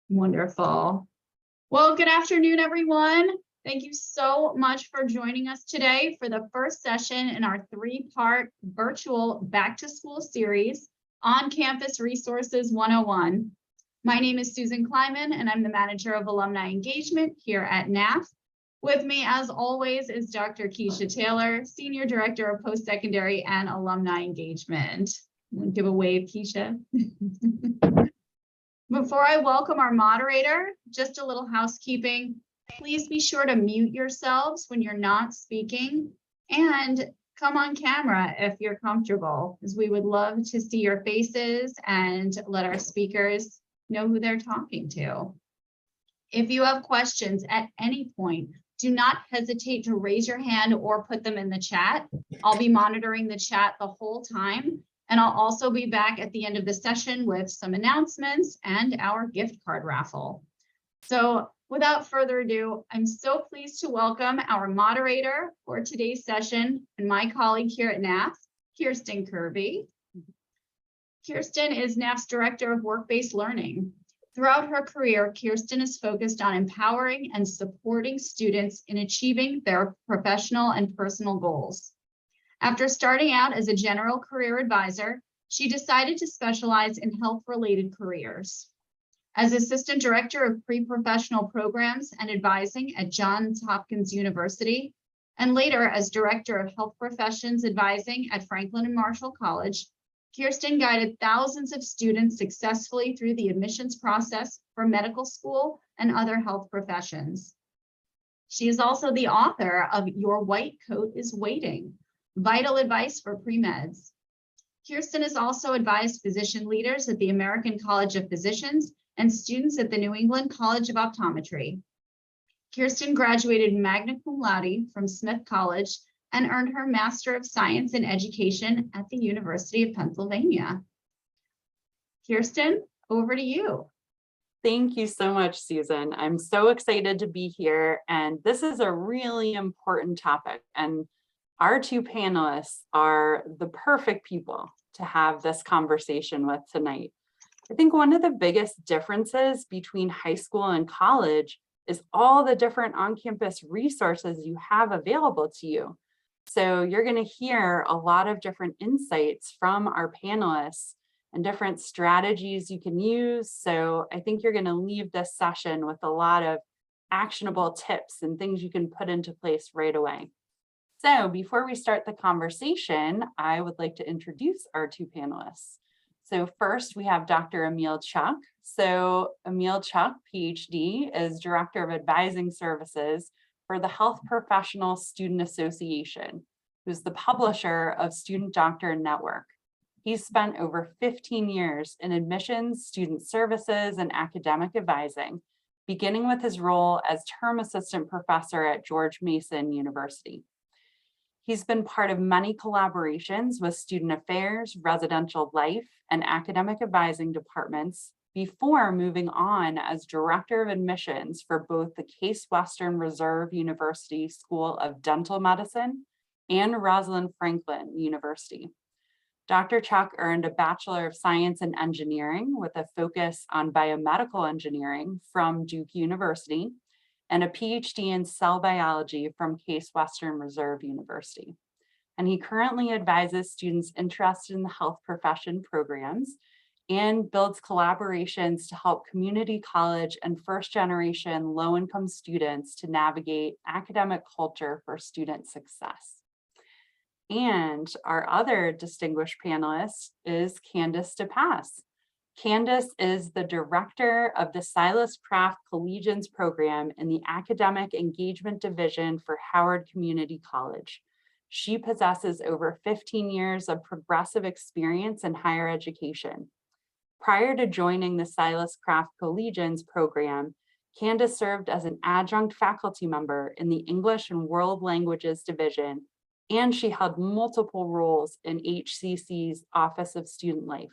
Wonderful. Well, good afternoon, everyone. Thank you so much for joining us today for the first session in our three-part virtual back to school series on Campus Resources 101. My name is Susan Kleiman, and I'm the Manager of Alumni Engagement here at NAF. With me, as always, is Dr. Keisha Taylor, Senior Director of Post-Secondary and Alumni Engagement. Give a wave, Keisha. Before I welcome our moderator, just a little housekeeping. Please be sure to mute yourselves when you're not speaking and come on camera if you're comfortable, as we would love to see your faces and let our speakers know who they're talking to. If you have questions at any point, do not hesitate to raise your hand or put them in the chat. I'll be monitoring the chat the whole time. And I'll also be back at the end of the session with some announcements and our gift card raffle. So without further ado, I'm so pleased to welcome our moderator for today's session and my colleague here at NAF, Kirsten Kirby. Kirsten is NAF's Director of Work-Based Learning. Throughout her career, Kirsten is focused on empowering and supporting students in achieving their professional and personal goals. After starting out as a general career advisor, she decided to specialize in health-related careers. As Assistant Director of Pre-Professional Programs and Advising at Johns Hopkins University, and later as Director of Health Professions Advising at Franklin and Marshall College, Kirsten guided thousands of students successfully through the admissions process for medical school and other health professions. She is also the author of Your White Coat is Waiting, Vital Advice for Pre-Meds. Kirsten has also advised physician leaders at the American College of Physicians and students at the New England College of Optometry. Kirsten graduated magna cum laude from Smith College and earned her Master of Science in Education at the University of Pennsylvania. Kirsten, over to you. Thank you so much, Susan. I'm so excited to be here, and this is a really important topic, and our two panelists are the perfect people to have this conversation with tonight. I think one of the biggest differences between high school and college is all the different on-campus resources you have available to you. So you're going to hear a lot of different insights from our panelists and different strategies you can use. So I think you're going to leave this session with a lot of actionable tips and things you can put into place right away. So before we start the conversation, I would like to introduce our two panelists. So first we have Dr. Emil Chuck. So Emil Chuck, PhD, is Director of Advising Services for the Health Professional Student Association, who's the publisher of Student Doctor Network. He's spent over 15 years in admissions, student services, and academic advising, beginning with his role as term assistant professor at George Mason University. He's been part of many collaborations with student affairs, residential life, and academic advising departments before moving on as director of admissions for both the Case Western Reserve University School of Dental Medicine and Rosalind Franklin University. Dr. Chuck earned a Bachelor of Science in Engineering with a focus on biomedical engineering from Duke University, and a PhD in cell biology from Case Western Reserve University. And he currently advises students interested in the health profession programs and builds collaborations to help community college and first-generation low-income students to navigate academic culture for student success. And our other distinguished panelist is Candace DePass. Candace is the director of the Silas Craft Collegians program in the Academic Engagement Division for Howard Community College. She possesses over 15 years of progressive experience in higher education. Prior to joining the Silas Craft Collegians program, Candace served as an adjunct faculty member in the English and World Languages Division, and she held multiple roles in HCC's Office of Student Life.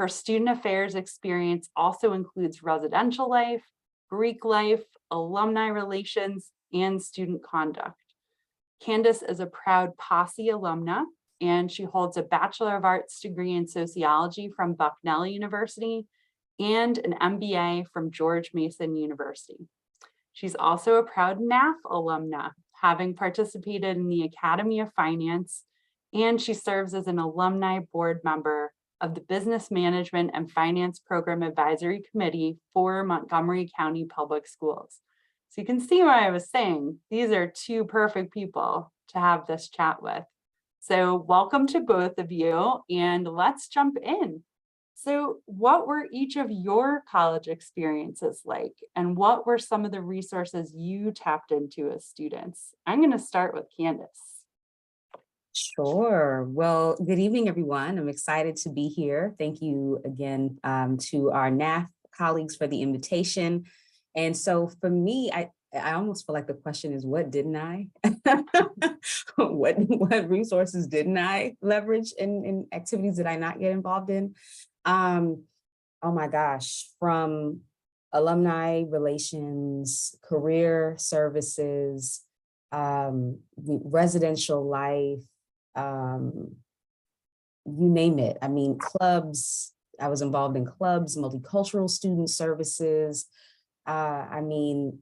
Her student affairs experience also includes residential life, Greek life, alumni relations, and student conduct. Candace is a proud Posse alumna, and she holds a Bachelor of Arts degree in sociology from Bucknell University and an MBA from George Mason University. She's also a proud NAF alumna, having participated in the Academy of Finance, and she serves as an alumni board member of the Business Management and Finance Program Advisory Committee for Montgomery County Public Schools. So you can see what I was saying. These are two perfect people to have this chat with. So welcome to both of you, and let's jump in. So what were each of your college experiences like, and what were some of the resources you tapped into as students? I'm going to start with Candace. Sure. Well, good evening, everyone. I'm excited to be here. Thank you again to our NAF colleagues for the invitation. And so for me, I almost feel like the question is, what didn't I? What resources didn't I leverage in activities did I not get involved in? Oh my gosh, from alumni relations, career services, residential life, you name it. I mean, clubs, I was involved in clubs, multicultural student services. I mean,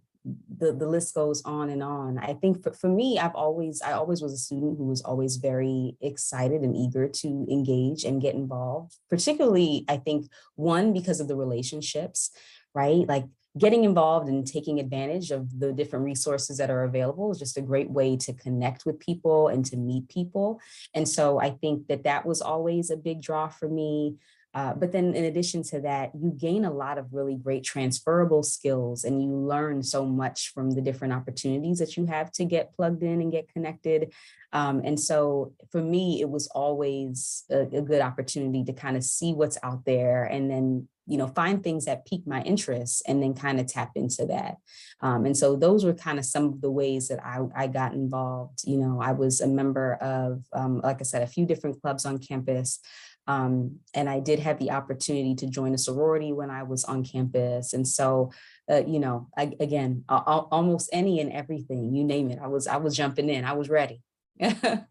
the list goes on and on. I think for me, I always was a student who was always very excited and eager to engage and get involved, particularly, I think, one, because of the relationships, right? Like getting involved and taking advantage of the different resources that are available is just a great way to connect with people and to meet people. And so I think that was always a big draw for me. But then in addition to that, you gain a lot of really great transferable skills, and you learn so much from the different opportunities that you have to get plugged in and get connected. And so for me, it was always a good opportunity to kind of see what's out there and then, find things that pique my interest and then kind of tap into that. And so those were kind of some of the ways that I got involved. I was a member of, like I said, a few different clubs on campus. And I did have the opportunity to join a sorority when I was on campus. And so, again, almost any and everything, you name it, I was jumping in, I was ready. That's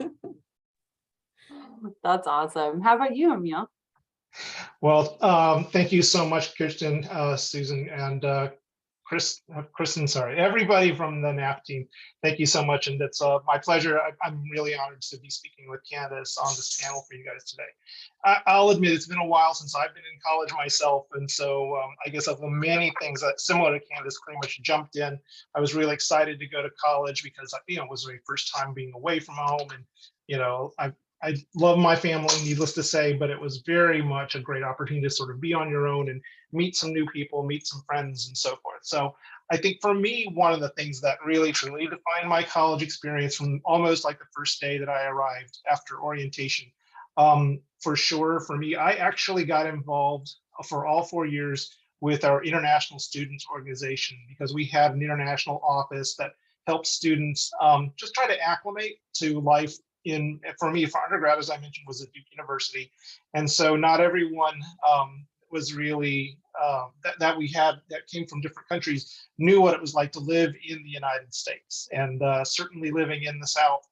awesome. How about you, Emil? Well, thank you so much, Kirsten, Susan, and Kristen, sorry, everybody from the NAF team. Thank you so much. And it's my pleasure. I'm really honored to be speaking with Candace on this panel for you guys today. I'll admit it's been a while since I've been in college myself. And so I guess of the many things that similar to Candace pretty much jumped in, I was really excited to go to college because, it was my first time being away from home. And, I love my family, needless to say, but it was very much a great opportunity to sort of be on your own and meet some new people, meet some friends and so forth. So I think for me, one of the things that really truly defined my college experience from almost like the first day that I arrived after orientation, for sure, for me, I actually got involved for all 4 years with our international students organization because we had an international office that helps students just try to acclimate to life for me, for undergrad, as I mentioned, was at Duke University. And so not everyone was really, that we had that came from different countries knew what it was like to live in the United States. And certainly living in the South,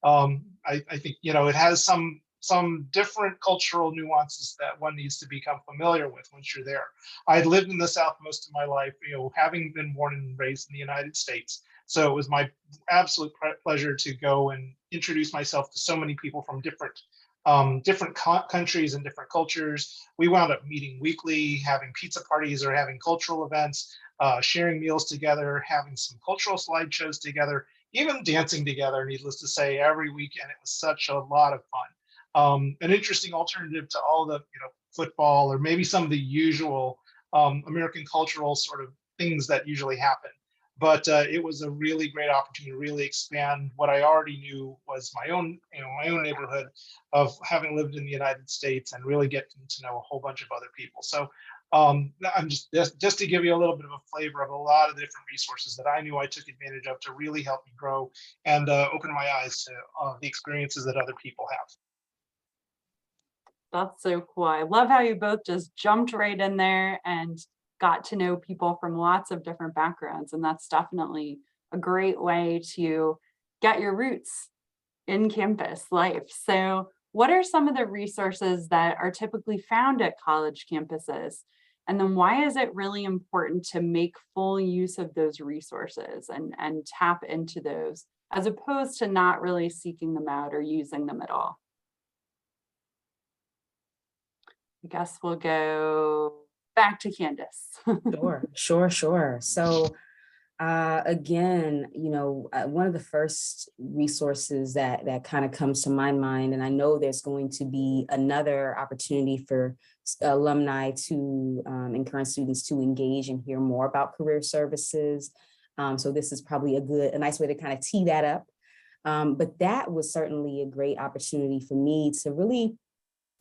I think, it has some different cultural nuances that one needs to become familiar with once you're there. I had lived in the South most of my life, having been born and raised in the United States. So it was my absolute pleasure to go and introduce myself to so many people from different countries and different cultures. We wound up meeting weekly, having pizza parties or having cultural events, sharing meals together, having some cultural slideshows together, even dancing together, needless to say, every weekend. It was such a lot of fun. An interesting alternative to all the football or maybe some of the usual American cultural sort of things that usually happen. But it was a really great opportunity to really expand what I already knew was my own neighborhood of having lived in the United States and really getting to know a whole bunch of other people. So I'm just to give you a little bit of a flavor of a lot of different resources that I knew I took advantage of to really help me grow and open my eyes to the experiences that other people have. That's so cool. I love how you both just jumped right in there and got to know people from lots of different backgrounds. And that's definitely a great way to get your roots in campus life. So what are some of the resources that are typically found at college campuses? And then why is it really important to make full use of those resources and tap into those, as opposed to not really seeking them out or using them at all? I guess we'll go back to Candace. Sure. So again, one of the first resources that kind of comes to my mind, and I know there's going to be another opportunity for alumni to and current students to engage and hear more about career services. So this is probably a nice way to kind of tee that up. But that was certainly a great opportunity for me to really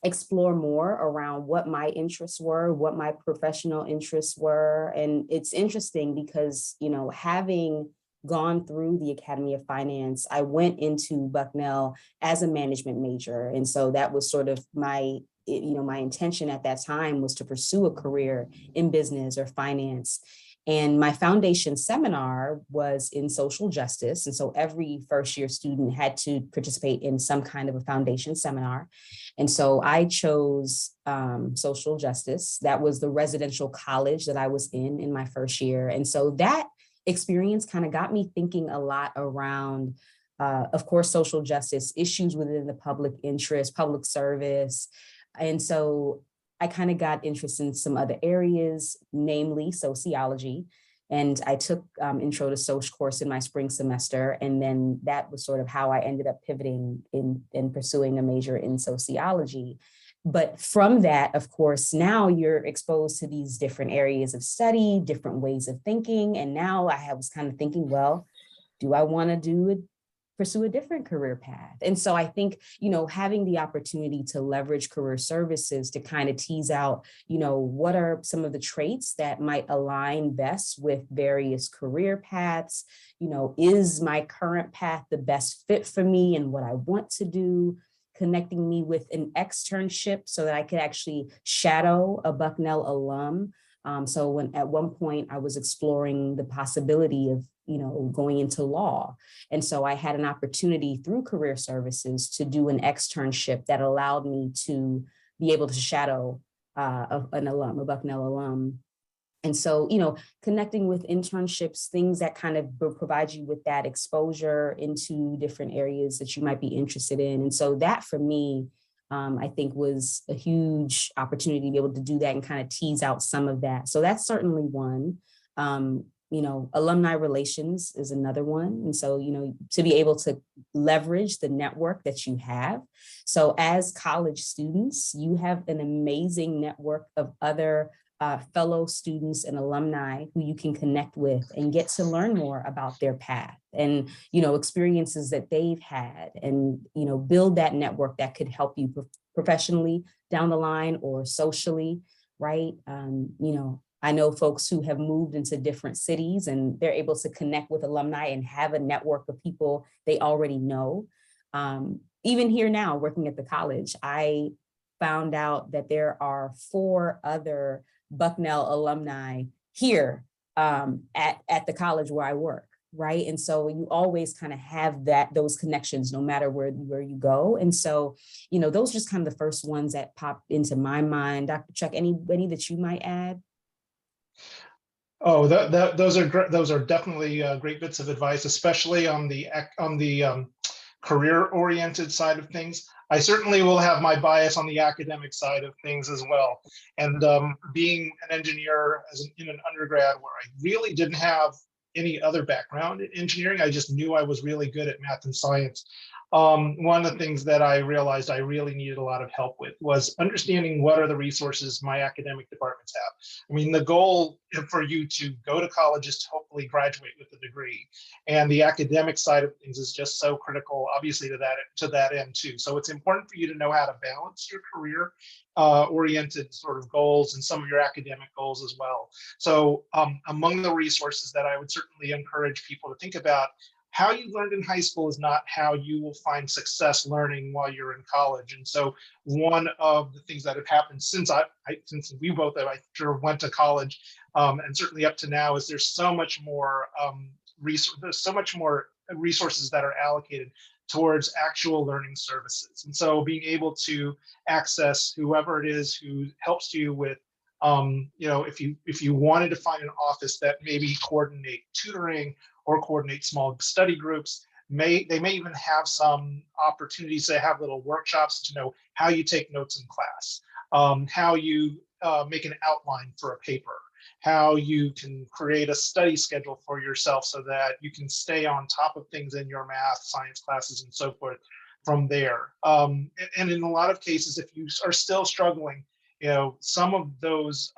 explore more around what my interests were, what my professional interests were. And it's interesting because, having gone through the Academy of Finance, I went into Bucknell as a management major. And so that was sort of my intention at that time was to pursue a career in business or finance. And my foundation seminar was in social justice. And so every first year student had to participate in some kind of a foundation seminar. And so I chose social justice. That was the residential college that I was in my first year. And so that experience kind of got me thinking a lot around, of course, social justice, issues within the public interest, public service. And so I kind of got interested in some other areas, namely sociology. And I took Intro to Social course in my spring semester. And then that was sort of how I ended up pivoting in pursuing a major in sociology. But from that, of course, now you're exposed to these different areas of study, different ways of thinking. And now I was kind of thinking, well, do I want to pursue a different career path? And so I think, having the opportunity to leverage career services to kind of tease out, what are some of the traits that might align best with various career paths? Is my current path the best fit for me and what I want to do? Connecting me with an externship so that I could actually shadow a Bucknell alum. So at one point I was exploring the possibility of, going into law. And so I had an opportunity through career services to do an externship that allowed me to be able to shadow an alum, a Bucknell alum. And so, connecting with internships, things that kind of provide you with that exposure into different areas that you might be interested in. And so that for me, I think was a huge opportunity to be able to do that and kind of tease out some of that. So that's certainly one. Alumni relations is another one. And so, to be able to leverage the network that you have. So as college students, you have an amazing network of other fellow students and alumni who you can connect with and get to learn more about their path and, experiences that they've had and, build that network that could help you professionally down the line or socially, right? I know folks who have moved into different cities and they're able to connect with alumni and have a network of people they already know. Even here now, working at the college, I found out that there are 4 other Bucknell alumni here at the college where I work, right? And so you always kind of have those connections no matter where you go. And so, those are just kind of the first ones that popped into my mind. Dr. Chuck, any that you might add? Oh, those are definitely great bits of advice, especially on the career-oriented side of things. I certainly will have my bias on the academic side of things as well. And being an engineer in an undergrad where I really didn't have any other background in engineering, I just knew I was really good at math and science. One of the things that I realized I really needed a lot of help with was understanding what are the resources my academic departments have. I mean, the goal for you to go to college is to hopefully graduate with a degree. And the academic side of things is just so critical, obviously, to that end too. So it's important for you to know how to balance your career oriented sort of goals and some of your academic goals as well. So among the resources that I would certainly encourage people to think about, how you learned in high school is not how you will find success learning while you're in college. And so one of the things that have happened since we both I sure went to college and certainly up to now is there's so much more resources that are allocated towards actual learning services. And so being able to access whoever it is who helps you with If you wanted to find an office that maybe coordinate tutoring or coordinate small study groups, they may even have some opportunities to have little workshops to know how you take notes in class, how you make an outline for a paper, how you can create a study schedule for yourself so that you can stay on top of things in your math, science classes, and so forth from there. And in a lot of cases, if you are still struggling, some of those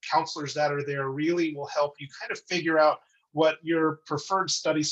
counselors that are there really will help you kind of figure out what your preferred study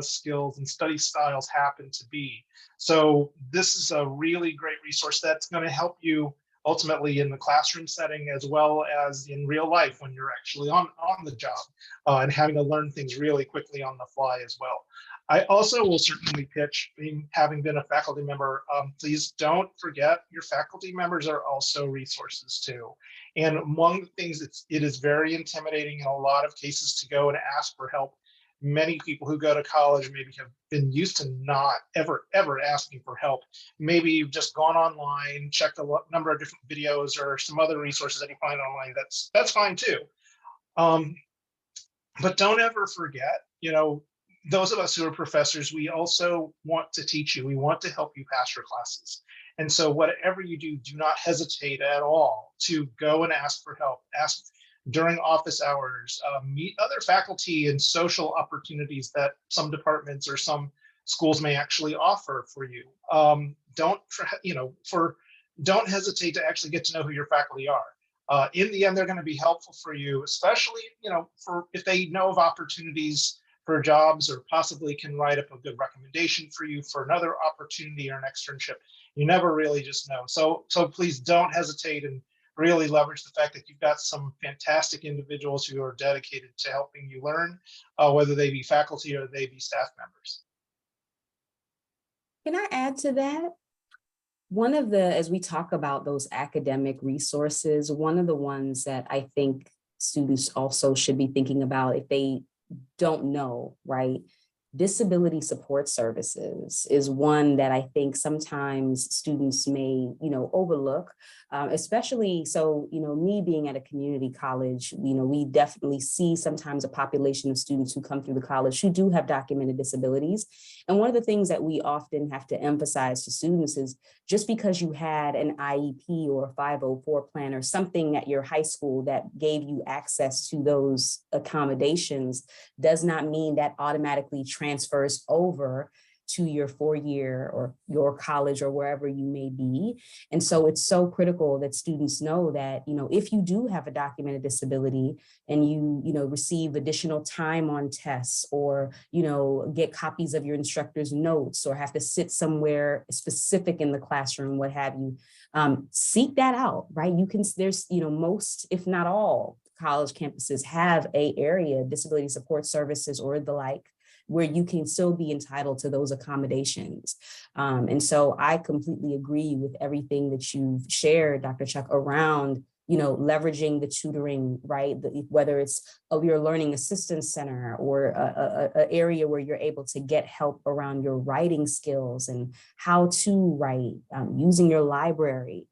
skills and study styles happen to be. So this is a really great resource that's going to help you ultimately in the classroom setting as well as in real life when you're actually on the job and having to learn things really quickly on the fly as well. I also will certainly pitch, having been a faculty member, please don't forget your faculty members are also resources too. And among the things, it is very intimidating in a lot of cases to go and ask for help. Many people who go to college maybe have been used to not ever asking for help. Maybe you've just gone online, checked a number of different videos or some other resources that you find online. That's fine too. But don't ever forget, those of us who are professors, we also want to teach you. We want to help you pass your classes. And so whatever you do, do not hesitate at all to go and ask for help. Ask during office hours, meet other faculty and social opportunities that some departments or some schools may actually offer for you. Don't hesitate to actually get to know who your faculty are. In the end, they're going to be helpful for you, especially for if they know of opportunities for jobs or possibly can write up a good recommendation for you for another opportunity or an externship. You never really just know. So please don't hesitate and really leverage the fact that you've got some fantastic individuals who are dedicated to helping you learn, whether they be faculty or they be staff members. Can I add to that? One of as we talk about those academic resources, one of the ones that I think students also should be thinking about if they don't know, right? Disability support services is one that I think sometimes students may, overlook, especially so, me being at a community college, we definitely see sometimes a population of students who come through the college who do have documented disabilities. And one of the things that we often have to emphasize to students is just because you had an IEP or a 504 plan or something at your high school that gave you access to those accommodations does not mean that automatically transfers over to your 4-year or your college or wherever you may be. And so it's so critical that students know that, if you do have a documented disability and you receive additional time on tests or, get copies of your instructor's notes or have to sit somewhere specific in the classroom, what have you, seek that out, right? There's, most, if not all, college campuses have a area, disability support services or the like, where you can still be entitled to those accommodations. And so I completely agree with everything that you've shared, Dr. Chuck, around, leveraging the tutoring, right? Whether it's your learning assistance center or an area where you're able to get help around your writing skills and how to write, using your library.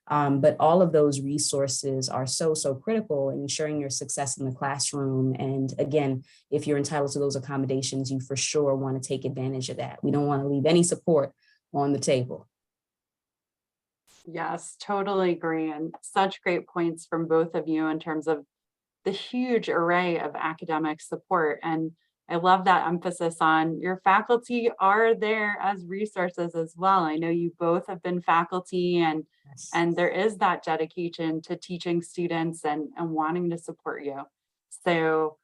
But all of those resources are so critical in ensuring your success in the classroom. And again, if you're entitled to those accommodations, you for sure want to take advantage of that. We don't want to leave any support on the table. Yes, totally agree. And such great points from both of you in terms of the huge array of academic support. And I love that emphasis on your faculty are there as resources as well. I know you both have been faculty and there is that dedication to teaching students and wanting to support you. So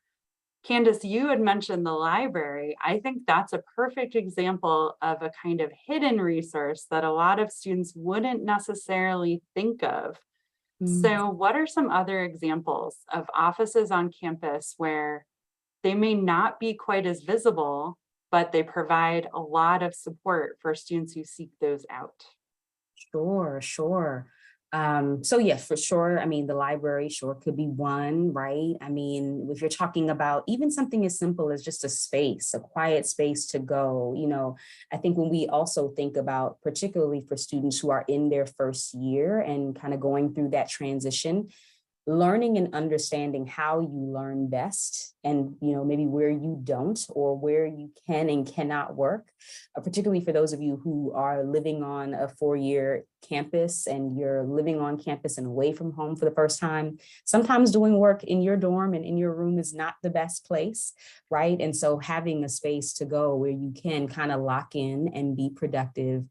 Candace, you had mentioned the library. I think that's a perfect example of a kind of hidden resource that a lot of students wouldn't necessarily think of. So what are some other examples of offices on campus where they may not be quite as visible, but they provide a lot of support for students who seek those out? Sure. So yeah, for sure. I mean, the library sure could be one, right? I mean, if you're talking about even something as simple as just a quiet space to go, I think when we also think about, particularly for students who are in their first year and kind of going through that transition, learning and understanding how you learn best, and maybe where you don't, or where you can and cannot work, particularly for those of you who are living on a 4-year campus and you're living on campus and away from home for the first time. Sometimes doing work in your dorm and in your room is not the best place, right? And so having a space to go where you can kind of lock in and be productive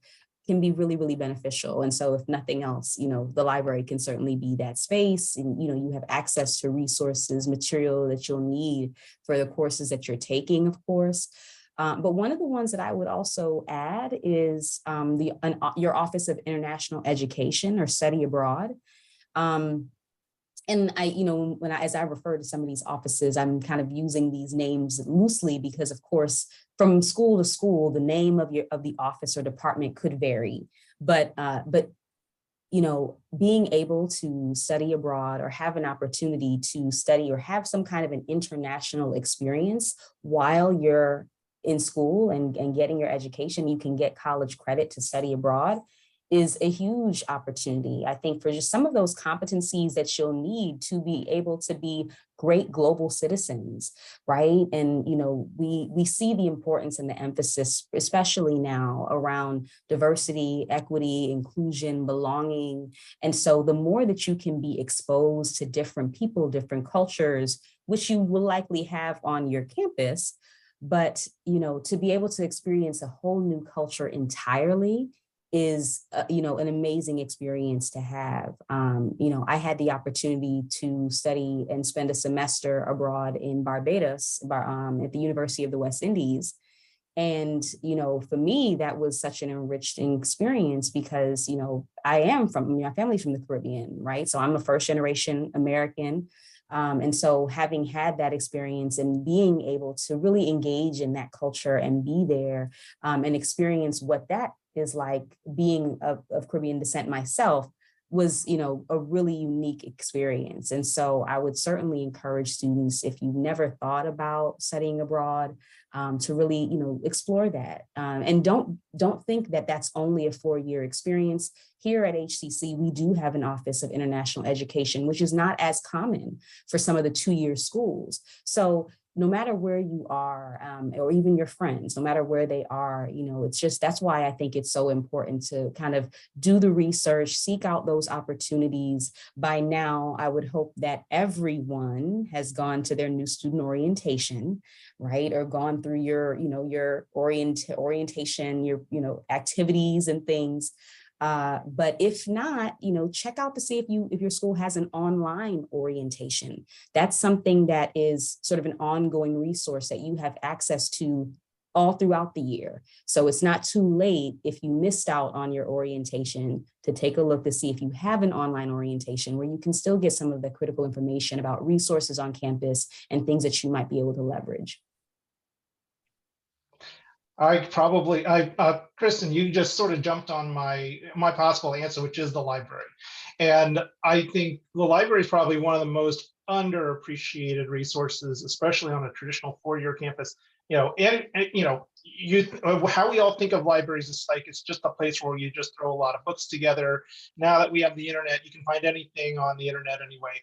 can be really, really beneficial. And so if nothing else, the library can certainly be that space, and, you have access to resources, material that you'll need for the courses that you're taking, of course. But one of the ones that I would also add is your Office of International Education or Study Abroad. And as I refer to some of these offices, I'm kind of using these names loosely because, of course, from school to school, the name of the office or department could vary. But being able to study abroad or have an opportunity to study or have some kind of an international experience while you're in school and getting your education, you can get college credit to study abroad, is a huge opportunity, I think, for just some of those competencies that you'll need to be able to be great global citizens, right? And, we see the importance and the emphasis, especially now, around diversity, equity, inclusion, belonging. And so the more that you can be exposed to different people, different cultures, which you will likely have on your campus, but, to be able to experience a whole new culture entirely is, an amazing experience to have. I had the opportunity to study and spend a semester abroad in Barbados at the University of the West Indies. And, for me, that was such an enriching experience because, my family's from the Caribbean, right? So I'm a first generation American. And so having had that experience and being able to really engage in that culture and be there and experience what that is like, being of Caribbean descent myself, was, a really unique experience. And so I would certainly encourage students, if you've never thought about studying abroad, to really, explore that. And don't think that that's only a 4-year experience. Here at HCC, we do have an Office of International Education, which is not as common for some of the 2-year schools. So no matter where you are, or even your friends, no matter where they are, that's why I think it's so important to kind of do the research, seek out those opportunities. By now, I would hope that everyone has gone to their new student orientation, right? Or gone through your, your orientation, your, activities and things. But if not, check out to see if your school has an online orientation. That's something that is sort of an ongoing resource that you have access to all throughout the year. So it's not too late if you missed out on your orientation to take a look to see if you have an online orientation where you can still get some of the critical information about resources on campus and things that you might be able to leverage. Kristen, you just sort of jumped on my possible answer, which is the library. And I think the library is probably one of the most underappreciated resources, especially on a traditional 4-year campus. How we all think of libraries is like it's just a place where you just throw a lot of books together. Now that we have the internet, you can find anything on the internet anyway.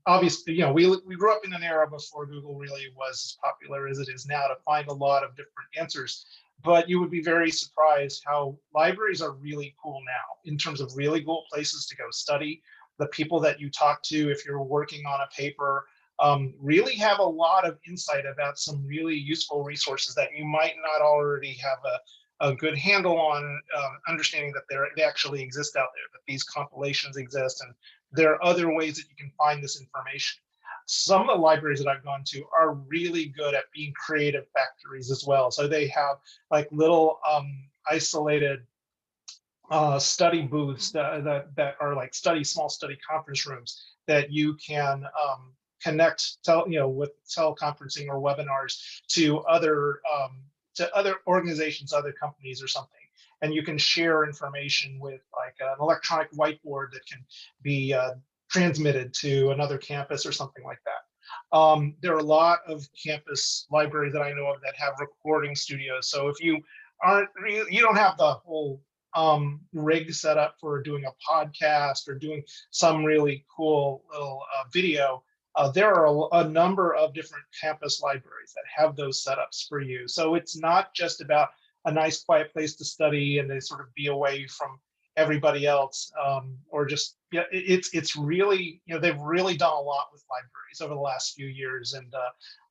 Obviously, we grew up in an era before Google really was as popular as it is now to find a lot of different answers. But you would be very surprised how libraries are really cool now in terms of really cool places to go study. The people that you talk to, if you're working on a paper, really have a lot of insight about some really useful resources that you might not already have a good handle on, understanding that they actually exist out there, that these compilations exist, and there are other ways that you can find this information. Some of the libraries that I've gone to are really good at being creative factories as well. So they have like little isolated study booths that are like small study conference rooms that you can connect with teleconferencing or webinars to other organizations, other companies or something. And you can share information with like an electronic whiteboard that can be transmitted to another campus or something like that. There are a lot of campus libraries that I know of that have recording studios. So if you don't have the whole rig set up for doing a podcast or doing some really cool little video, there are a number of different campus libraries that have those setups for you. So it's not just about a nice quiet place to study and to sort of be away from everybody else, or just, yeah, it's really, they've really done a lot with libraries over the last few years, and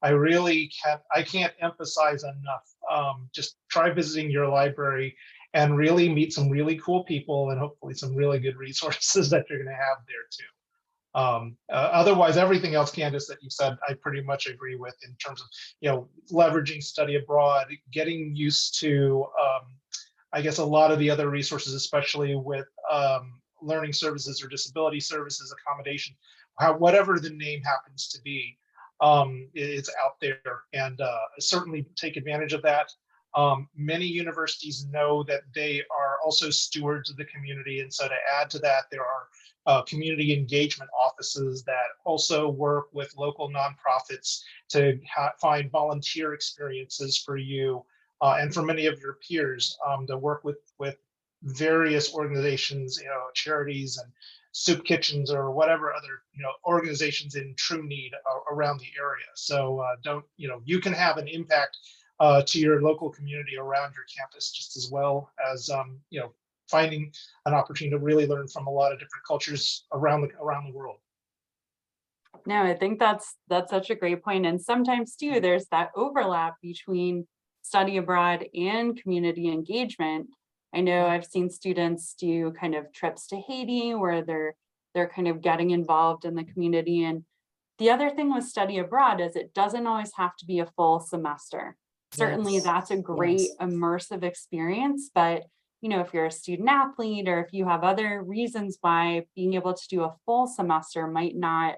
I can't emphasize enough. Just try visiting your library and really meet some really cool people and hopefully some really good resources that you're going to have there too. Otherwise, everything else, Candace, that you said, I pretty much agree with in terms of, leveraging study abroad, getting used to, I guess, a lot of the other resources, especially with learning services or disability services, accommodation, whatever the name happens to be, it's out there, and certainly take advantage of that. Many universities know that they are also stewards of the community, and so to add to that, there are community engagement offices that also work with local nonprofits to find volunteer experiences for you and for many of your peers, to work with various organizations, charities and soup kitchens or whatever other organizations in true need around the area. So you can have an impact to your local community around your campus just as well as finding an opportunity to really learn from a lot of different cultures around the world. No, I think that's such a great point. And sometimes too, there's that overlap between study abroad and community engagement. I know I've seen students do kind of trips to Haiti where they're kind of getting involved in the community. And the other thing with study abroad is it doesn't always have to be a full semester. Certainly Yes. that's a great Yes. immersive experience, but if you're a student athlete or if you have other reasons why being able to do a full semester might not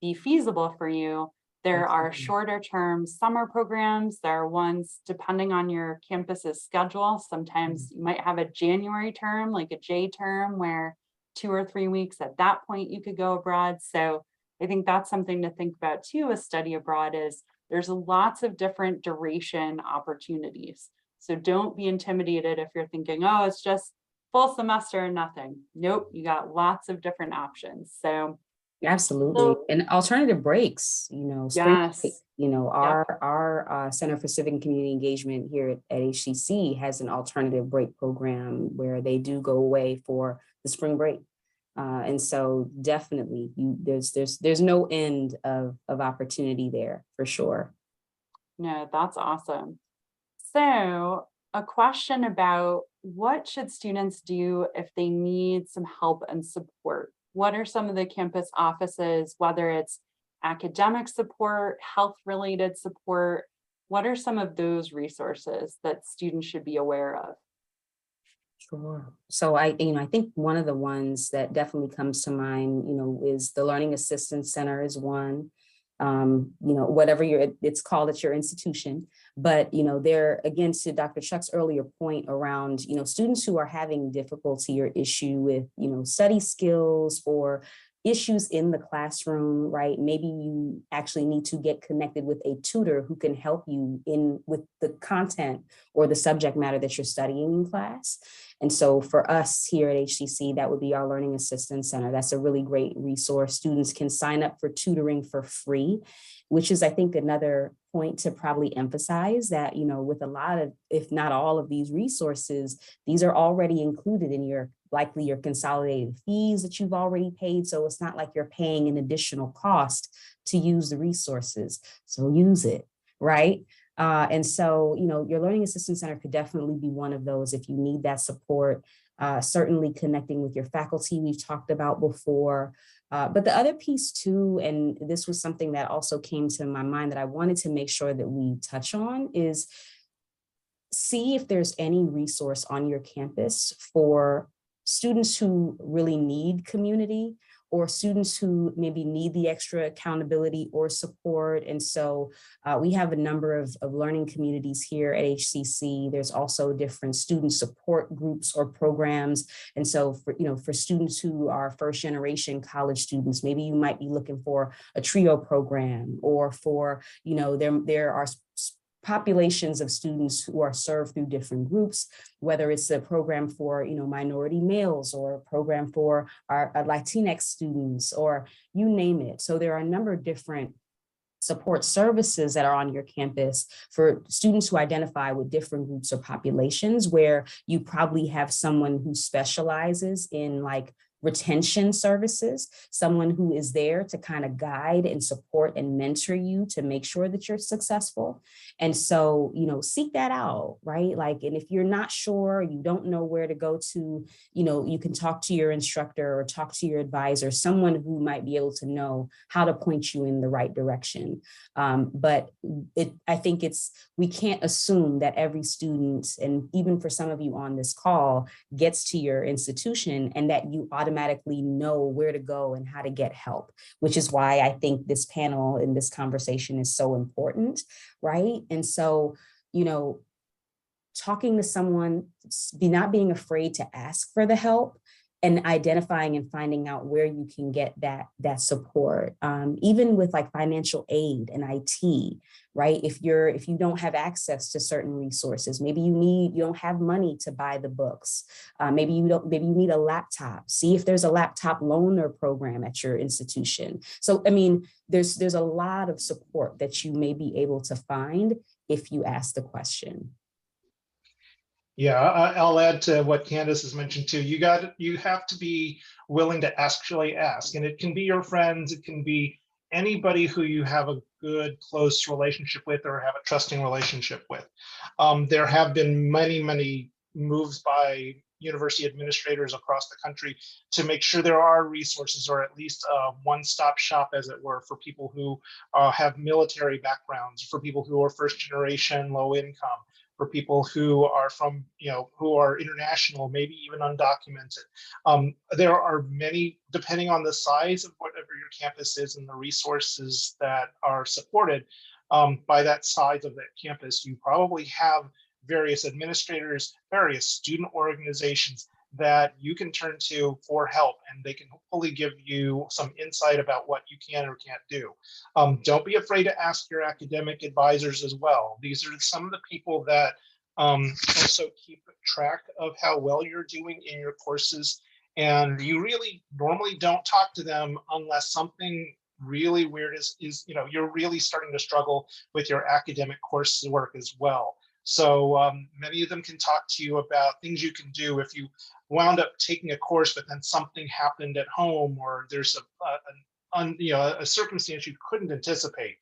be feasible for you, there are Absolutely. shorter term summer programs. There are ones depending on your campus's schedule. Sometimes you might have a January term, like a J term, where 2 or 3 weeks at that point you could go abroad. So I think that's something to think about too with study abroad is there's lots of different duration opportunities. So don't be intimidated if you're thinking, oh, it's just full semester and nothing. Nope, you got lots of different options. So Absolutely. And alternative breaks, spring break, yes. our Center for Civic and Community Engagement here at HCC has an alternative break program where they do go away for the spring break. And so definitely there's no end of opportunity there for sure. No, that's awesome. So a question about what should students do if they need some help and support? What are some of the campus offices, whether it's academic support, health-related support, what are some of those resources that students should be aware of? Sure. So I think one of the ones that definitely comes to mind, is the Learning Assistance Center is one. Whatever it's called at your institution, but there again, to Dr. Chuck's earlier point around students who are having difficulty or issue with study skills or issues in the classroom, right? Maybe you actually need to get connected with a tutor who can help you with the content or the subject matter that you're studying in class. And so for us here at HCC, that would be our Learning Assistance Center. That's a really great resource. Students can sign up for tutoring for free, which is, I think, another point to probably emphasize that, with a lot of, if not all of these resources, these are already included in your consolidated fees that you've already paid. So it's not like you're paying an additional cost to use the resources. So use it, right? And so, your Learning Assistance Center could definitely be one of those if you need that support, certainly connecting with your faculty we've talked about before. But the other piece too, and this was something that also came to my mind that I wanted to make sure that we touch on, is see if there's any resource on your campus for students who really need community or students who maybe need the extra accountability or support. And so we have a number of learning communities here at HCC. There's also different student support groups or programs. And so for students who are first generation college students, maybe you might be looking for a TRIO program, or for, there are populations of students who are served through different groups, whether it's a program for, minority males or a program for our Latinx students, or you name it. So there are a number of different support services that are on your campus for students who identify with different groups or populations, where you probably have someone who specializes in like retention services, someone who is there to kind of guide and support and mentor you to make sure that you're successful. And so, seek that out, right? Like, and if you're not sure, you don't know where to go to, you can talk to your instructor or talk to your advisor, someone who might be able to know how to point you in the right direction. But I think we can't assume that every student, and even for some of you on this call, gets to your institution and that you automatically know where to go and how to get help, which is why I think this panel and this conversation is so important, right? And so, talking to someone, not being afraid to ask for the help, and identifying and finding out where you can get that support, even with like financial aid and IT, right? If you don't have access to certain resources, maybe you don't have money to buy the books. Maybe you need a laptop. See if there's a laptop loaner program at your institution. So, I mean, there's a lot of support that you may be able to find if you ask the question. Yeah, I'll add to what Candace has mentioned too. You have to be willing to actually ask, and it can be your friends, it can be anybody who you have a good, close relationship with or have a trusting relationship with. There have been many moves by university administrators across the country to make sure there are resources, or at least a one-stop shop, as it were, for people who have military backgrounds, for people who are first generation, low income, for people who are from, who are international, maybe even undocumented. There are many, depending on the size of whatever your campus is and the resources that are supported by that size of that campus, you probably have various administrators, various student organizations that you can turn to for help, and they can hopefully give you some insight about what you can or can't do. Don't be afraid to ask your academic advisors as well. These are some of the people that also keep track of how well you're doing in your courses, and you really normally don't talk to them unless something really weird is you're really starting to struggle with your academic coursework as well. So many of them can talk to you about things you can do if you wound up taking a course, but then something happened at home, or there's a circumstance you couldn't anticipate.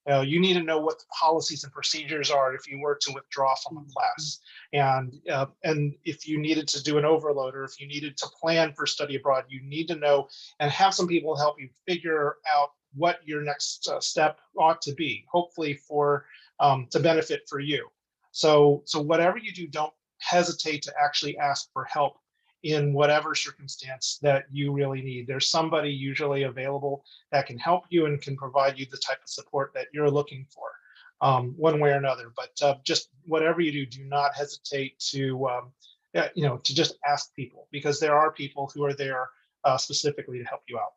You need to know what the policies and procedures are if you were to withdraw from a class, and if you needed to do an overload, or if you needed to plan for study abroad, you need to know and have some people help you figure out what your next step ought to be, hopefully for to benefit for you. So whatever you do, don't hesitate to actually ask for help in whatever circumstance that you really need. There's somebody usually available that can help you and can provide you the type of support that you're looking for, one way or another. But just whatever you do, do not hesitate to just ask people, because there are people who are there specifically to help you out.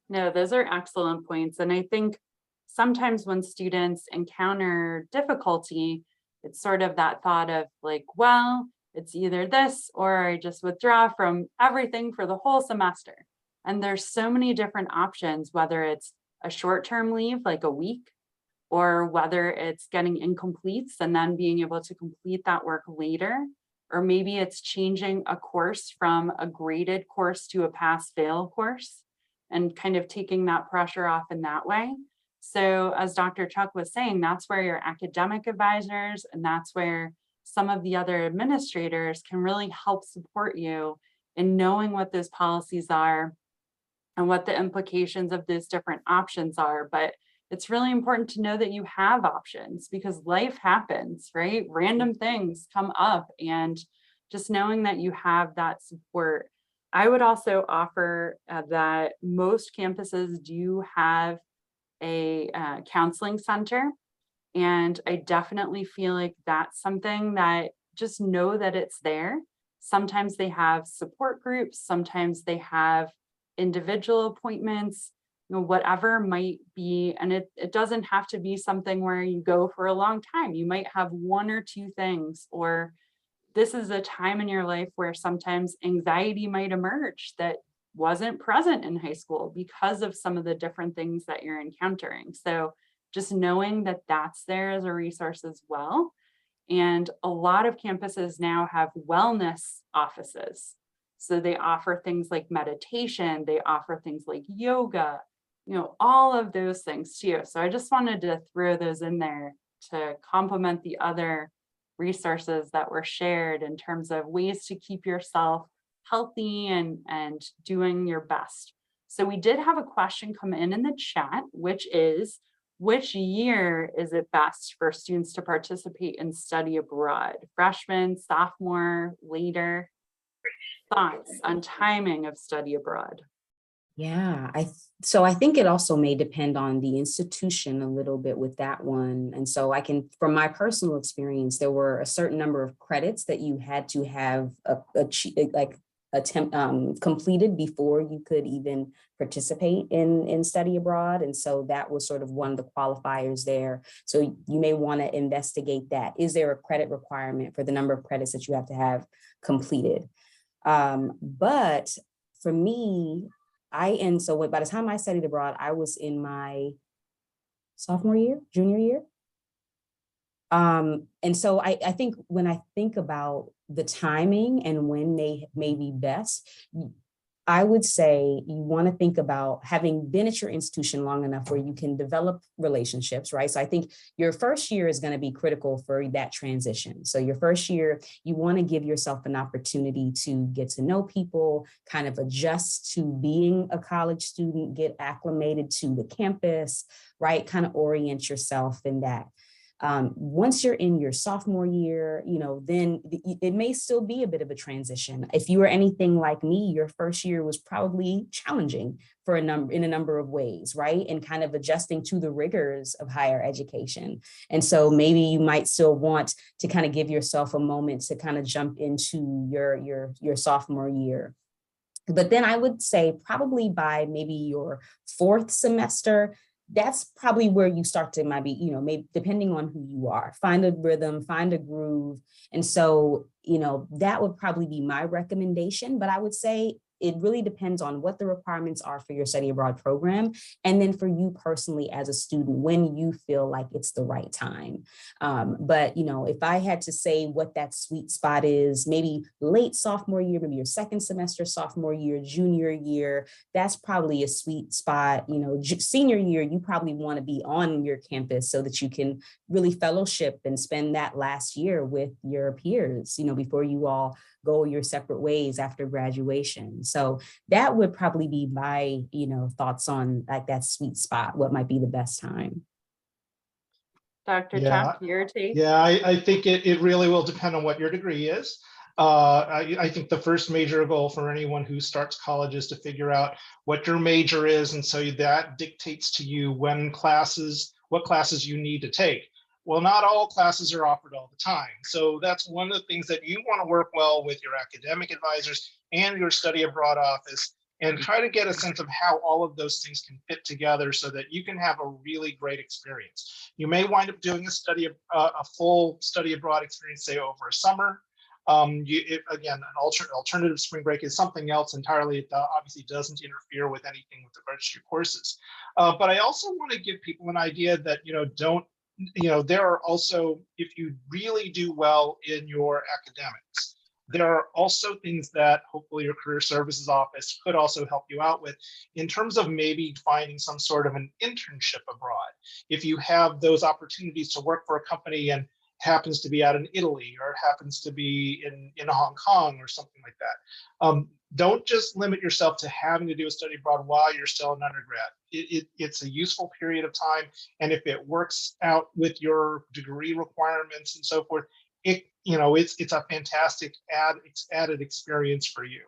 No, those are excellent points. And I think sometimes when students encounter difficulty, it's sort of that thought of like, well, it's either this or I just withdraw from everything for the whole semester. And there's so many different options, whether it's a short-term leave, like a week, or whether it's getting incompletes and then being able to complete that work later, or maybe it's changing a course from a graded course to a pass-fail course and kind of taking that pressure off in that way. So as Dr. Chuck was saying, that's where your academic advisors and that's where some of the other administrators can really help support you in knowing what those policies are and what the implications of those different options are. But it's really important to know that you have options, because life happens, right? Random things come up, and just knowing that you have that support. I would also offer that most campuses do have a counseling center. And I definitely feel like that's something that just know that it's there. Sometimes they have support groups, sometimes they have individual appointments. whatever might be, and it doesn't have to be something where you go for a long time. You might have one or two things, or this is a time in your life where sometimes anxiety might emerge that wasn't present in high school because of some of the different things that you're encountering. So just knowing that that's there as a resource as well. And a lot of campuses now have wellness offices. So they offer things like meditation, they offer things like yoga, all of those things too. So I just wanted to throw those in there to complement the other resources that were shared in terms of ways to keep yourself healthy and doing your best. So we did have a question come in the chat, which is, which year is it best for students to participate in study abroad? Freshman, sophomore, later? Thoughts on timing of study abroad? Yeah, so I think it also may depend on the institution a little bit with that one. And so I can, from my personal experience, there were a certain number of credits that you had to have completed before you could even participate in study abroad. And so that was sort of one of the qualifiers there. So you may want to investigate that. Is there a credit requirement for the number of credits that you have to have completed? But for me, so by the time I studied abroad, I was in my sophomore year, junior year. And so I think when I think about the timing and when they may be best, I would say you want to think about having been at your institution long enough where you can develop relationships, right? So I think your first year is going to be critical for that transition. So your first year, you want to give yourself an opportunity to get to know people, kind of adjust to being a college student, get acclimated to the campus, right? Kind of orient yourself in that. Once you're in your sophomore year, then it may still be a bit of a transition. If you were anything like me, your first year was probably challenging in a number of ways, right? And kind of adjusting to the rigors of higher education. And so maybe you might still want to kind of give yourself a moment to kind of jump into your sophomore year. But then I would say probably by maybe your fourth semester, that's probably where you start to maybe, maybe depending on who you are, find a rhythm, find a groove. And so, that would probably be my recommendation. But I would say it really depends on what the requirements are for your study abroad program. And then for you personally as a student, when you feel like it's the right time. But, if I had to say what that sweet spot is, maybe late sophomore year, maybe your second semester, sophomore year, junior year, that's probably a sweet spot. Senior year, you probably want to be on your campus so that you can really fellowship and spend that last year with your peers, before you all go your separate ways after graduation. So that would probably be my, thoughts on like that sweet spot, what might be the best time. Dr. Yeah. Chuck, your take? Yeah, I think it really will depend on what your degree is. I think the first major goal for anyone who starts college is to figure out what your major is. And so that dictates to you what classes you need to take. Well, not all classes are offered all the time. So that's one of the things that you want to work well with your academic advisors and your study abroad office, and try to get a sense of how all of those things can fit together so that you can have a really great experience. You may wind up doing a full study abroad experience, say over a summer. Again, an alternative spring break is something else entirely. It obviously doesn't interfere with anything with regards to your courses. But I also want to give people an idea that, there are also, if you really do well in your academics, there are also things that hopefully your career services office could also help you out with in terms of maybe finding some sort of an internship abroad. If you have those opportunities to work for a company and happens to be out in Italy, or it happens to be in Hong Kong or something like that. Don't just limit yourself to having to do a study abroad while you're still an undergrad. It's a useful period of time. And if it works out with your degree requirements and so forth, it's a fantastic added experience for you.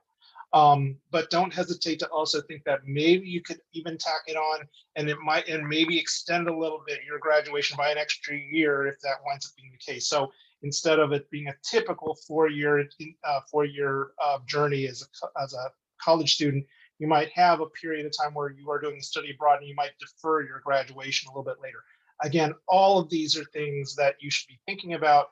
But don't hesitate to also think that maybe you could even tack it on, and maybe extend a little bit your graduation by an extra year if that winds up being the case. So instead of it being a typical four-year journey as a college student, You might have a period of time where you are doing study abroad and you might defer your graduation a little bit later. Again, all of these are things that you should be thinking about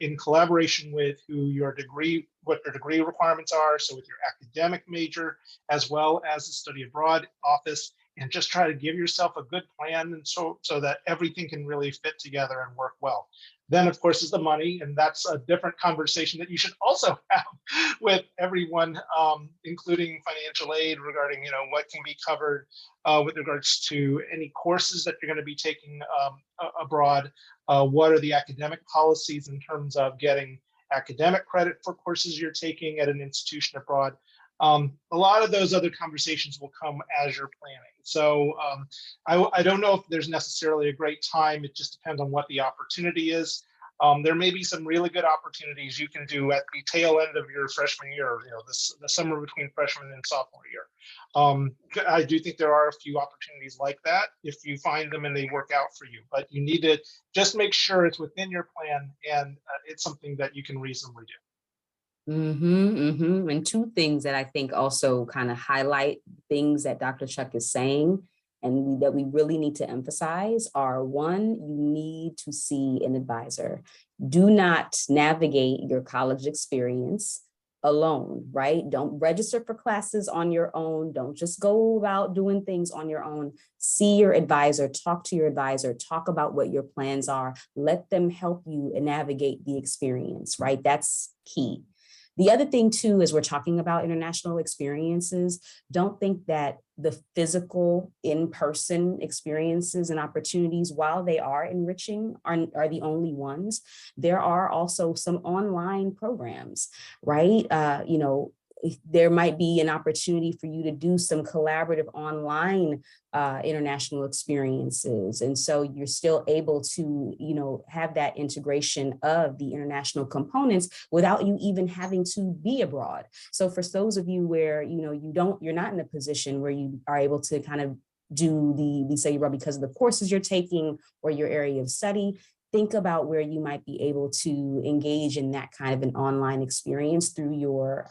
in collaboration with what your degree requirements are. So with your academic major, as well as the study abroad office, and just try to give yourself a good plan, and so that everything can really fit together and work well. Then, of course, is the money, and that's a different conversation that you should also have with everyone, including financial aid regarding, what can be covered with regards to any courses that you're going to be taking abroad. What are the academic policies in terms of getting academic credit for courses you're taking at an institution abroad? A lot of those other conversations will come as you're planning. So I don't know if there's necessarily a great time. It just depends on what the opportunity is. There may be some really good opportunities you can do at the tail end of your freshman year, the summer between freshman and sophomore year. I do think there are a few opportunities like that if you find them and they work out for you, but you need to just make sure it's within your plan and it's something that you can reasonably do. And two things that I think also kind of highlight things that Dr. Chuck is saying and that we really need to emphasize are: one, you need to see an advisor. Do not navigate your college experience alone, right? Don't register for classes on your own. Don't just go about doing things on your own. See your advisor, talk to your advisor, talk about what your plans are. Let them help you navigate the experience, right? That's key. The other thing too, as we're talking about international experiences, don't think that the physical in-person experiences and opportunities, while they are enriching, are the only ones. There are also some online programs, right? There might be an opportunity for you to do some collaborative online international experiences. And so you're still able to, have that integration of the international components without you even having to be abroad. So for those of you where, you're not in a position where you are able to kind of do the study abroad because of the courses you're taking or your area of study, think about where you might be able to engage in that kind of an online experience through your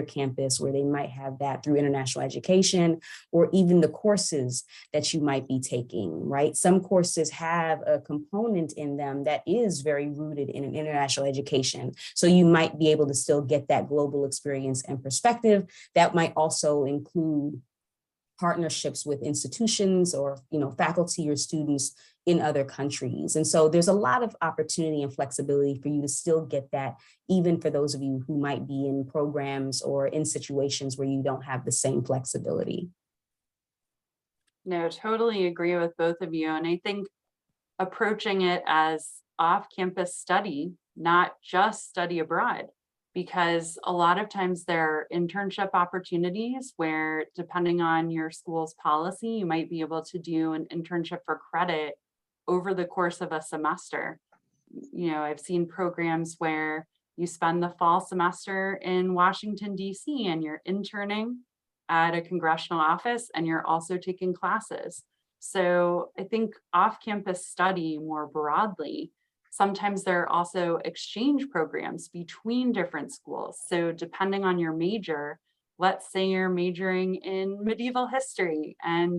campus, where they might have that through international education, or even the courses that you might be taking, right? Some courses have a component in them that is very rooted in an international education. So you might be able to still get that global experience and perspective. That might also include partnerships with institutions or faculty or students in other countries. And so there's a lot of opportunity and flexibility for you to still get that, even for those of you who might be in programs or in situations where you don't have the same flexibility. No, totally agree with both of you. And I think approaching it as off-campus study, not just study abroad, because a lot of times there are internship opportunities where, depending on your school's policy, you might be able to do an internship for credit over the course of a semester. I've seen programs where you spend the fall semester in Washington, D.C., and you're interning at a congressional office and you're also taking classes. So I think off-campus study more broadly, sometimes there are also exchange programs between different schools. So depending on your major, let's say you're majoring in medieval history and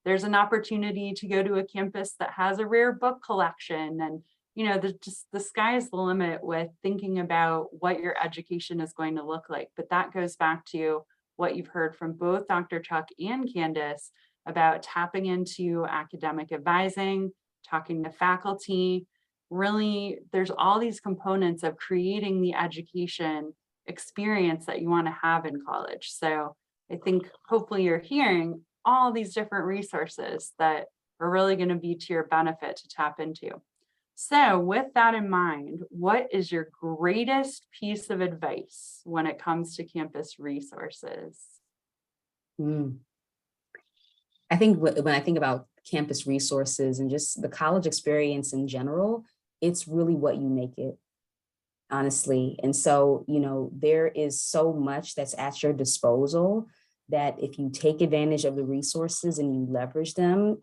there's an opportunity to go to a campus that has a rare book collection. And, the sky's the limit with thinking about what your education is going to look like. But that goes back to what you've heard from both Dr. Chuck and Candace about tapping into academic advising, talking to faculty. Really, there's all these components of creating the education experience that you want to have in college. So I think hopefully you're hearing all these different resources that are really going to be to your benefit to tap into. So with that in mind, what is your greatest piece of advice when it comes to campus resources? I think when I think about campus resources and just the college experience in general, it's really what you make it, honestly. And so, there is so much that's at your disposal that if you take advantage of the resources and you leverage them,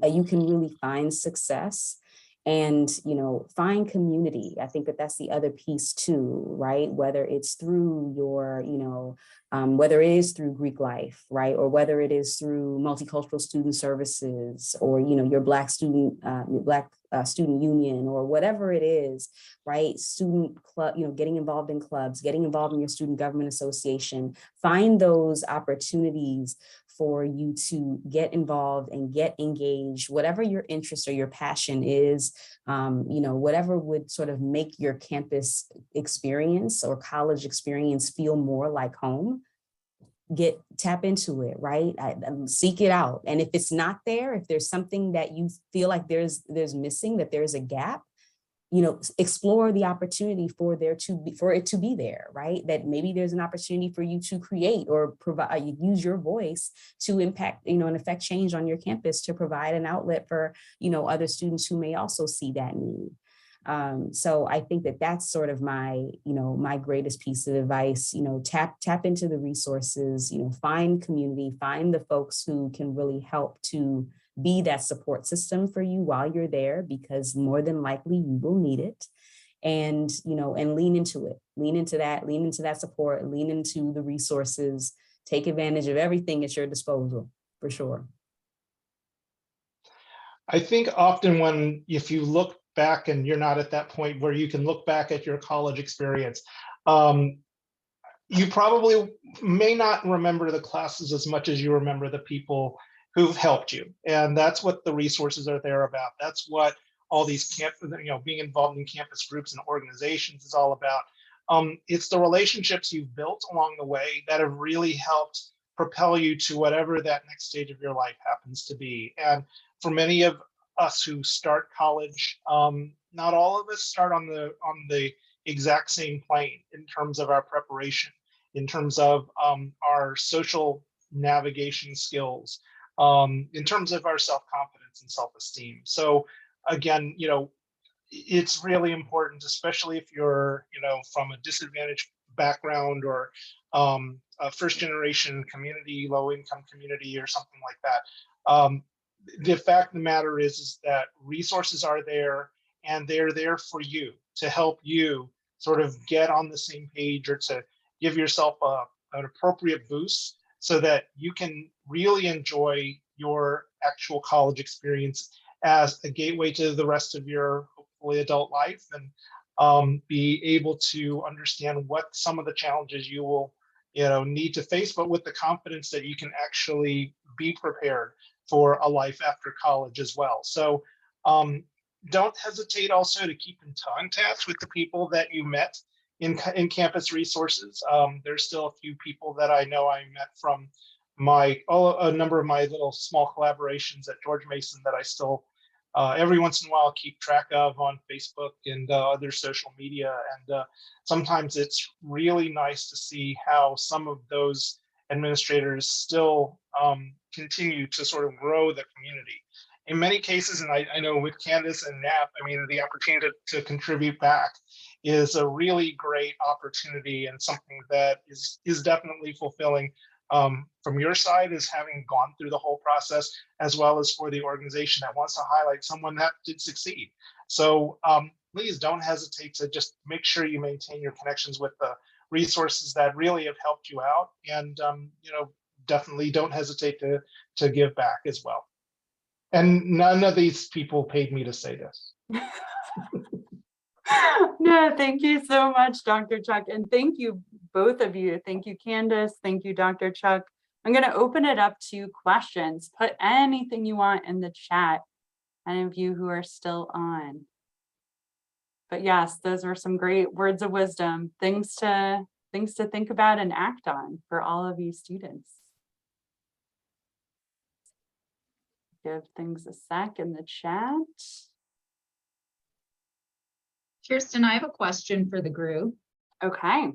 you can really find success And, find community. I think that that's the other piece too, right? Whether it's through your, whether it is through Greek life, right? Or whether it is through multicultural student services, or, your Black student, student union, or whatever it is, right? Student club, getting involved in clubs, getting involved in your student government association. Find those opportunities for you to get involved and get engaged, whatever your interest or your passion is, whatever would sort of make your campus experience or college experience feel more like home. Tap into it, right? Seek it out. And if it's not there, if there's something that you feel like there's missing, that there's a gap, explore the opportunity for it to be there, right? That maybe there's an opportunity for you to create or provide, use your voice to impact, and affect change on your campus, to provide an outlet for, other students who may also see that need. So I think that that's sort of my, my greatest piece of advice, tap into the resources, find community, find the folks who can really help to be that support system for you while you're there, because more than likely you will need it. And, and lean into it, lean into that support, lean into the resources, take advantage of everything at your disposal, for sure. I think often if you look back and you're not at that point where you can look back at your college experience, you probably may not remember the classes as much as you remember the people who've helped you. And that's what the resources are there about. That's what all these being involved in campus groups and organizations is all about. It's the relationships you've built along the way that have really helped propel you to whatever that next stage of your life happens to be. And for many of us who start college, not all of us start on the exact same plane in terms of our preparation, in terms of our social navigation skills, in terms of our self-confidence and self-esteem. So again, it's really important, especially if you're, from a disadvantaged background or a first generation community, low income community or something like that. The fact of the matter is that resources are there, and they're there for you to help you sort of get on the same page, or to give yourself an appropriate boost so that you can really enjoy your actual college experience as a gateway to the rest of your hopefully adult life, and be able to understand what some of the challenges you will need to face, but with the confidence that you can actually be prepared for a life after college as well. So don't hesitate also to keep in contact with the people that you met in campus resources. There's still a few people that I know I met from a number of my little small collaborations at George Mason that I still every once in a while keep track of on Facebook and other social media. And sometimes it's really nice to see how some of those administrators still continue to sort of grow the community. In many cases, and I know with Candace and NAF, I mean, the opportunity to contribute back is a really great opportunity, and something that is definitely fulfilling from your side, as having gone through the whole process, as well as for the organization that wants to highlight someone that did succeed. So please don't hesitate to just make sure you maintain your connections with the resources that really have helped you out, and definitely don't hesitate to give back as well. And none of these people paid me to say this. No, thank you so much, Dr. Chuck. And thank you, both of you. Thank you, Candace. Thank you, Dr. Chuck. I'm going to open it up to questions. Put anything you want in the chat, any of you who are still on. But yes, those were some great words of wisdom, things to think about and act on for all of you students. Give things a sec in the chat. Kirsten, I have a question for the group. Okay.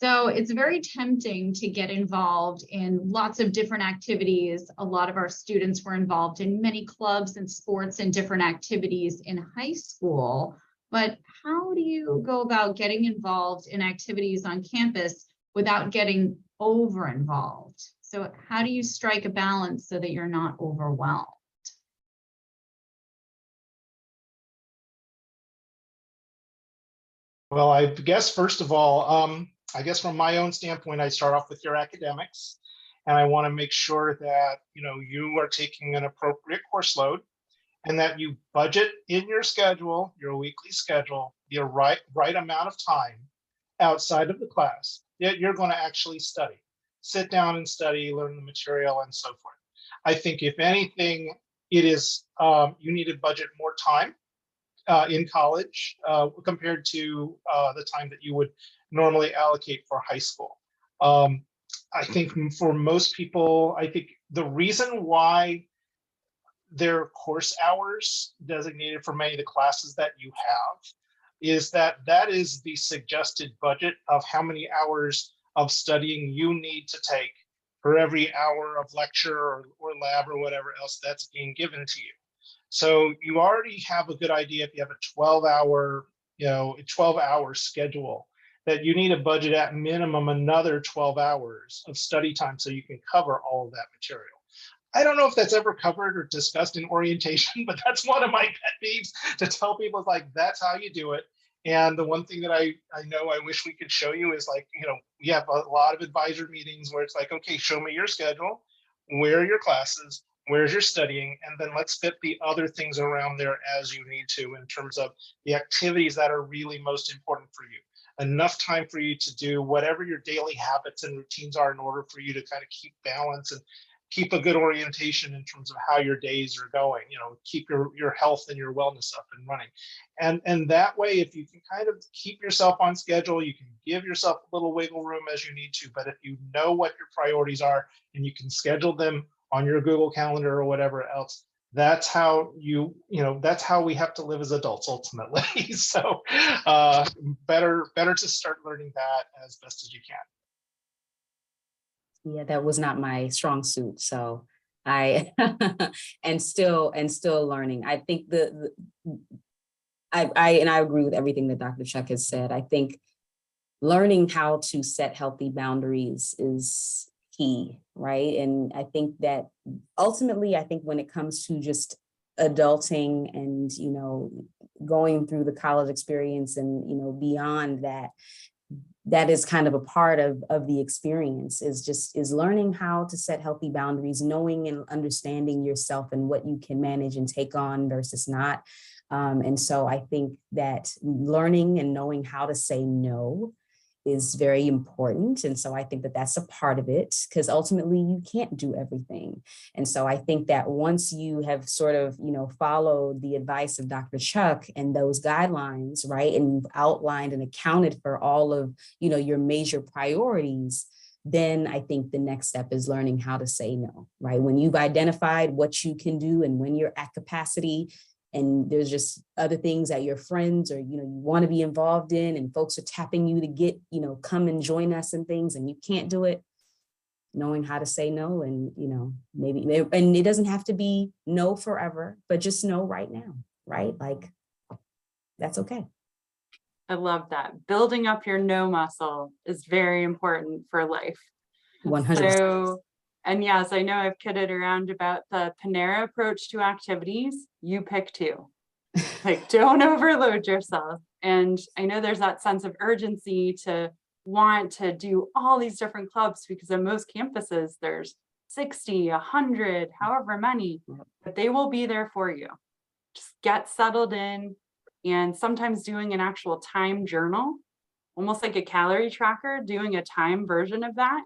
So it's very tempting to get involved in lots of different activities. A lot of our students were involved in many clubs and sports and different activities in high school. But how do you go about getting involved in activities on campus without getting over involved? So how do you strike a balance so that you're not overwhelmed? Well, I guess first of all, I guess from my own standpoint, I start off with your academics, and I want to make sure that you are taking an appropriate course load, and that you budget in your schedule, your weekly schedule, the right amount of time outside of the class that you're going to actually study. Sit down and study, learn the material, and so forth. I think if anything, it is you need to budget more time in college compared to the time that you would normally allocate for high school. I think for most people, I think the reason why there are course hours designated for many of the classes that you have is that is the suggested budget of how many hours of studying you need to take for every hour of lecture or lab or whatever else that's being given to you. So you already have a good idea if you have a 12-hour schedule that you need a budget at minimum another 12 hours of study time so you can cover all of that material. I don't know if that's ever covered or discussed in orientation, but that's one of my pet peeves to tell people, like, that's how you do it. And the one thing that I know I wish we could show you is, like, we have a lot of advisor meetings where it's like, okay, show me your schedule, where are your classes, where's your studying, and then let's fit the other things around there as you need to in terms of the activities that are really most important for you. Enough time for you to do whatever your daily habits and routines are in order for you to kind of keep balance and keep a good orientation in terms of how your days are going, keep your health and your wellness up and running. And that way, if you can kind of keep yourself on schedule, you can give yourself a little wiggle room as you need to, but if you know what your priorities are and you can schedule them on your Google Calendar or whatever else, that's how that's how we have to live as adults ultimately. So better to start learning that as best as you can. Yeah, that was not my strong suit. So I and still learning. I think I agree with everything that Dr. Chuck has said. I think learning how to set healthy boundaries is key, right? And I think that ultimately, I think when it comes to just adulting and, going through the college experience and, beyond that, that is kind of a part of the experience is learning how to set healthy boundaries, knowing and understanding yourself and what you can manage and take on versus not. And so I think that learning and knowing how to say no is very important. And so I think that that's a part of it, because ultimately you can't do everything. And so I think that once you have sort of, followed the advice of Dr. Chuck and those guidelines, right, and you've outlined and accounted for all of, your major priorities, then I think the next step is learning how to say no, right? When you've identified what you can do and when you're at capacity, and there's just other things that your friends or, you want to be involved in, and folks are tapping you to get, come and join us and things, and you can't do it, knowing how to say no. And, maybe, and it doesn't have to be no forever, but just no right now, right? Like, that's okay. I love that. Building up your no muscle is very important for life. 100%. So, and yes, I know I've kidded around about the Panera approach to activities. You pick two. Like, don't overload yourself. And I know there's that sense of urgency to want to do all these different clubs, because on most campuses, there's 60, 100, however many, but they will be there for you. Just get settled in, and sometimes doing an actual time journal, almost like a calorie tracker, doing a time version of that,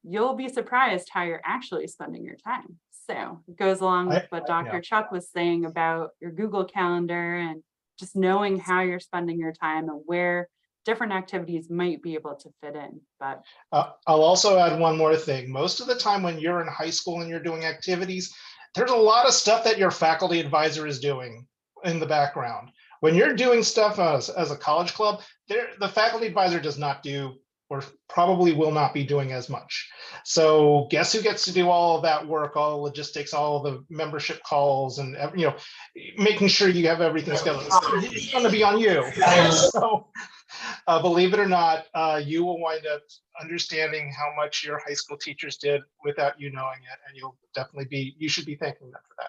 you'll be surprised how you're actually spending your time. So it goes along with what Dr. Chuck was saying about your Google Calendar and just knowing how you're spending your time and where different activities might be able to fit in. But I'll also add one more thing. Most of the time when you're in high school and you're doing activities, there's a lot of stuff that your faculty advisor is doing in the background. When you're doing stuff as a college club, the faculty advisor does not do, or probably will not be doing, as much. So guess who gets to do all of that work, all the logistics, all the membership calls, and making sure you have everything scheduled. It's going to be on you. So believe it or not, you will wind up understanding how much your high school teachers did without you knowing it, and you should be thanking them for that.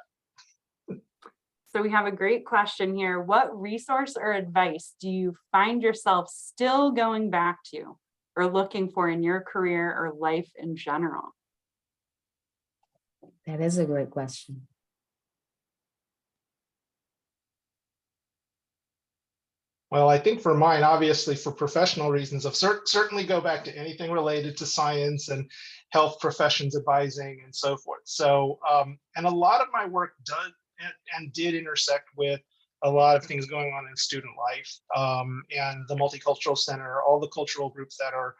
So we have a great question here. What resource or advice do you find yourself still going back to or looking for in your career or life in general? That is a great question. Well, I think for mine, obviously for professional reasons, I've certainly go back to anything related to science and health professions advising and so forth. So, and a lot of my work does and did intersect with a lot of things going on in student life, and the Multicultural Center, all the cultural groups that are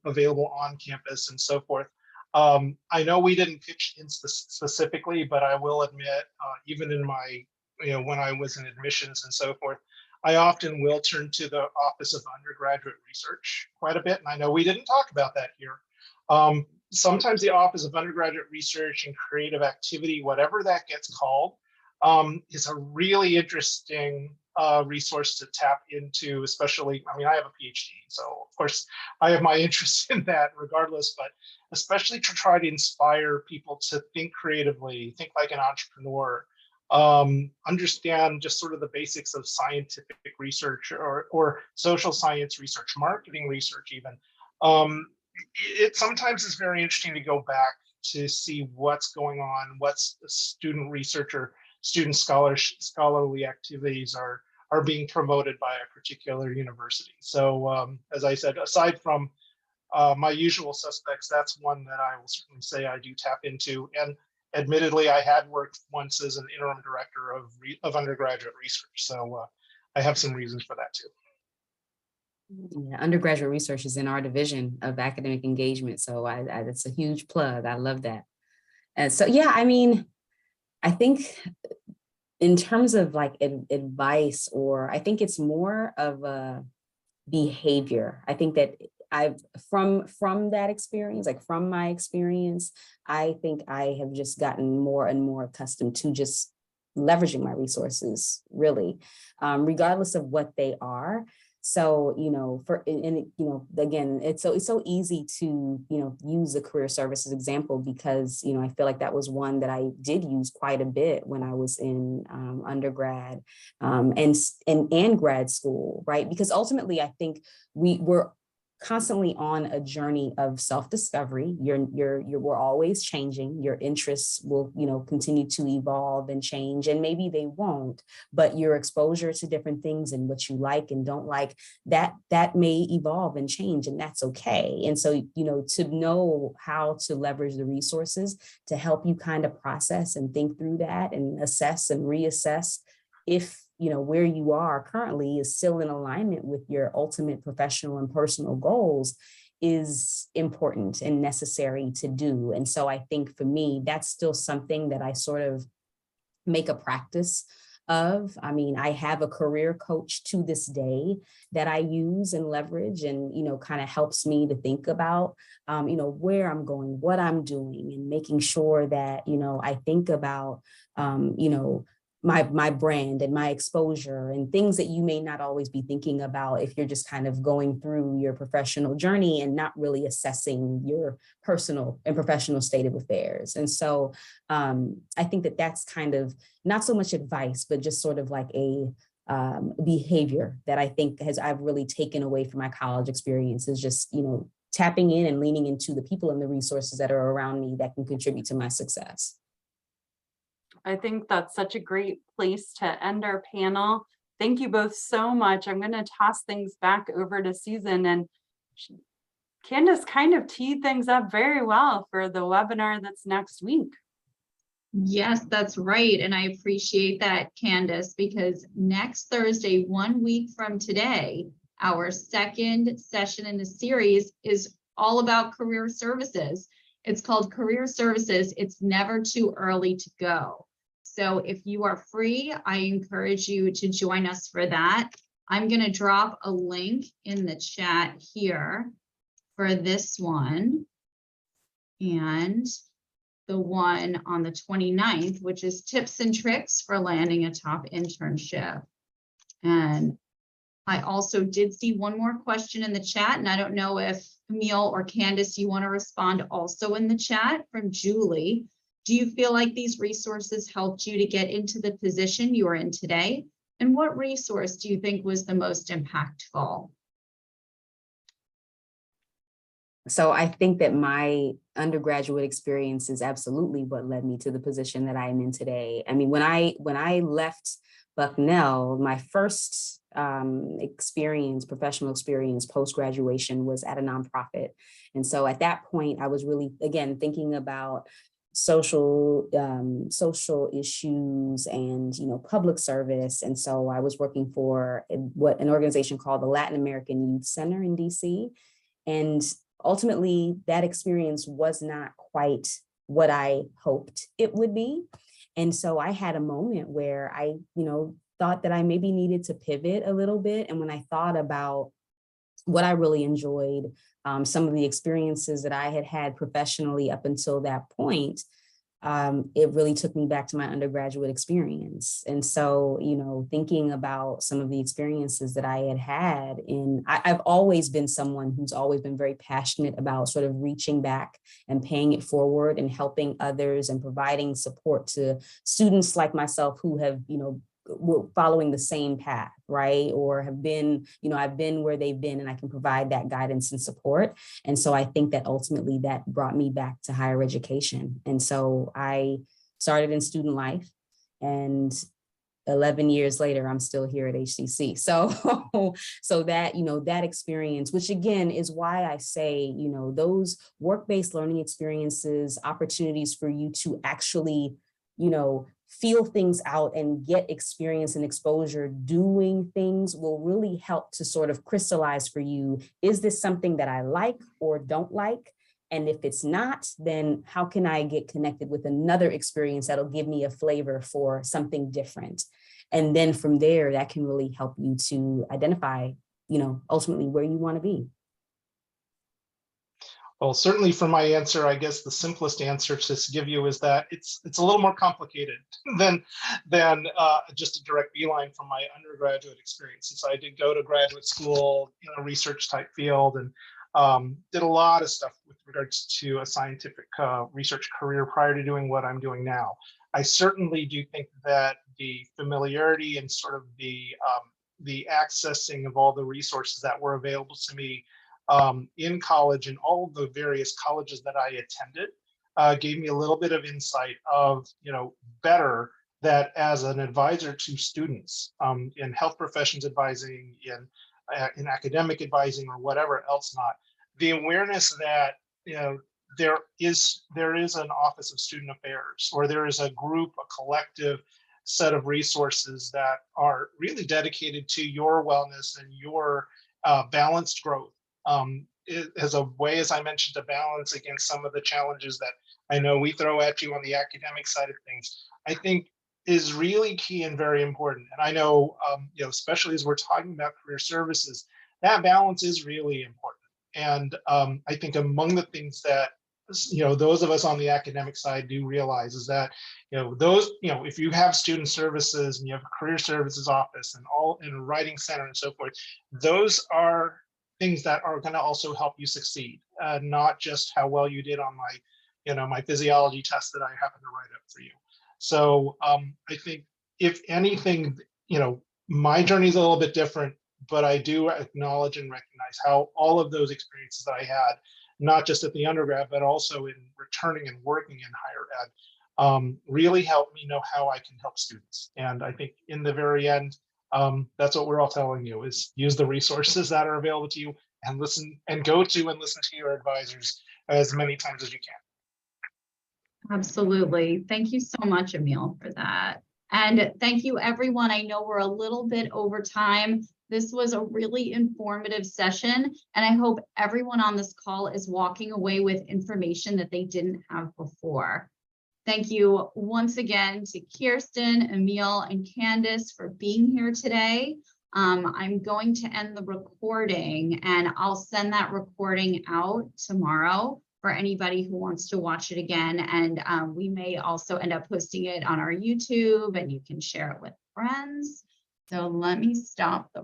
available on campus and so forth. I know we didn't pitch in specifically, but I will admit, even in my, when I was in admissions and so forth, I often will turn to the Office of Undergraduate Research quite a bit. And I know we didn't talk about that here. Sometimes the Office of Undergraduate Research and Creative Activity, whatever that gets called, is a really interesting resource to tap into, especially, I mean, I have a PhD, so of course I have my interest in that regardless, but especially to try to inspire people to think creatively, think like an entrepreneur, understand just sort of the basics of scientific research or social science research, marketing research even. It sometimes is very interesting to go back to see what's going on, what's the student research or student scholarly activities are being promoted by a particular university. So as I said, aside from my usual suspects, that's one that I will certainly say I do tap into. And admittedly, I had worked once as an interim director of undergraduate research. So I have some reasons for that too. Yeah, undergraduate research is in our division of academic engagement. So it's a huge plug. I love that. And so, yeah, I mean, I think in terms of like advice, or I think it's more of a behavior. I think that I've from that experience, like from my experience, I think I have just gotten more and more accustomed to just leveraging my resources, really, regardless of what they are. So, again, it's so easy to, use the career services example because, I feel like that was one that I did use quite a bit when I was in undergrad and grad school, right? Because ultimately, I think we're constantly on a journey of self-discovery. We're always changing. Your interests will, continue to evolve and change, and maybe they won't, but your exposure to different things and what you like and don't like, that may evolve and change, and that's okay. And so, to know how to leverage the resources to help you kind of process and think through that and assess and reassess if where you are currently is still in alignment with your ultimate professional and personal goals is important and necessary to do. And so I think for me, that's still something that I sort of make a practice of. I mean, I have a career coach to this day that I use and leverage and, kind of helps me to think about, where I'm going, what I'm doing, and making sure that, I think about, my brand and my exposure and things that you may not always be thinking about if you're just kind of going through your professional journey and not really assessing your personal and professional state of affairs. And so I think that that's kind of not so much advice, but just sort of like a behavior that I think I've really taken away from my college experience is just, tapping in and leaning into the people and the resources that are around me that can contribute to my success. I think that's such a great place to end our panel. Thank you both so much. I'm going to toss things back over to Susan, and Candace kind of teed things up very well for the webinar that's next week. Yes, that's right. And I appreciate that, Candace, because next Thursday, 1 week from today, our second session in the series is all about career services. It's called Career Services. It's never too early to go. So if you are free, I encourage you to join us for that. I'm going to drop a link in the chat here for this one and the one on the 29th, which is tips and tricks for landing a top internship. And I also did see one more question in the chat, and I don't know if Emil or Candace, you want to respond also in the chat from Julie. Do you feel like these resources helped you to get into the position you are in today? And what resource do you think was the most impactful? So I think that my undergraduate experience is absolutely what led me to the position that I am in today. I mean, when I left Bucknell, my first professional experience post-graduation was at a nonprofit. And so at that point, I was really, again, thinking about social issues and, public service. And so I was working for an organization called the Latin American Youth Center in DC. And ultimately, that experience was not quite what I hoped it would be. And so I had a moment where I, thought that I maybe needed to pivot a little bit. And when I thought about what I really enjoyed, some of the experiences that I had had professionally up until that point, it really took me back to my undergraduate experience. And so, thinking about some of the experiences that I had I've always been someone who's always been very passionate about sort of reaching back and paying it forward and helping others and providing support to students like myself who have, were following the same path, right? Or have been, I've been where they've been, and I can provide that guidance and support. And so I think that ultimately that brought me back to higher education. And so I started in student life, and 11 years later, I'm still here at HCC. So that, that experience, which again is why I say, those work-based learning experiences, opportunities for you to actually, feel things out and get experience and exposure doing things will really help to sort of crystallize for you, is this something that I like or don't like? And if it's not, then how can I get connected with another experience that'll give me a flavor for something different? And then from there, that can really help you to identify, ultimately where you want to be. Well, certainly for my answer, I guess the simplest answer to give you is that it's a little more complicated than just a direct beeline from my undergraduate experience. Since I did go to graduate school in a research type field and did a lot of stuff with regards to a scientific research career prior to doing what I'm doing now. I certainly do think that the familiarity and sort of the accessing of all the resources that were available to me in college and all of the various colleges that I attended gave me a little bit of insight of, better that as an advisor to students in health professions advising, in academic advising or whatever else not, the awareness that, there is an Office of Student Affairs, or there is a group, a collective set of resources that are really dedicated to your wellness and your balanced growth. As a way, as I mentioned, to balance against some of the challenges that I know we throw at you on the academic side of things, I think is really key and very important. And I know, especially as we're talking about career services, that balance is really important. And I think among the things that, those of us on the academic side do realize is that, if you have student services and you have a career services office and a writing center and so forth, those are things that are going to also help you succeed, not just how well you did on my physiology test that I happen to write up for you. So I think if anything, my journey is a little bit different, but I do acknowledge and recognize how all of those experiences that I had, not just at the undergrad, but also in returning and working in higher ed, really helped me know how I can help students. And I think in the very end, that's what we're all telling you, is use the resources that are available to you and listen and go to and listen to your advisors as many times as you can. Absolutely. Thank you so much, Emil, for that. And thank you, everyone. I know we're a little bit over time. This was a really informative session, and I hope everyone on this call is walking away with information that they didn't have before. Thank you once again to Kirsten, Emil, and Candace for being here today. I'm going to end the recording, and I'll send that recording out tomorrow for anybody who wants to watch it again. And we may also end up posting it on our YouTube, and you can share it with friends. So let me stop the